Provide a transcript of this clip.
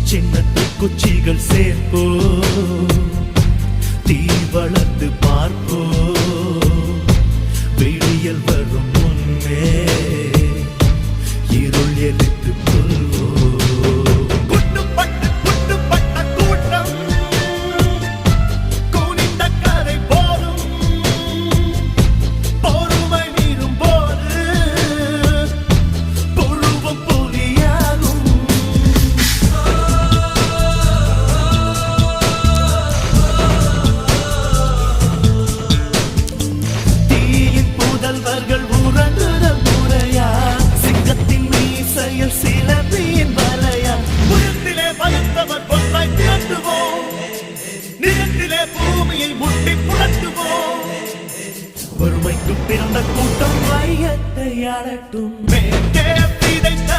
சின்ன குச்சிகள் சேர்ப்போ தீ வளர்த்து பார்ப்போ விடியல் வரும் முன்னே இருள் எதிர்த்து கொள்வோ வறுமைக்கு பிறந்த கூட்டம் வையத்தை ஆளட்டும். மேற்கே விதைத்த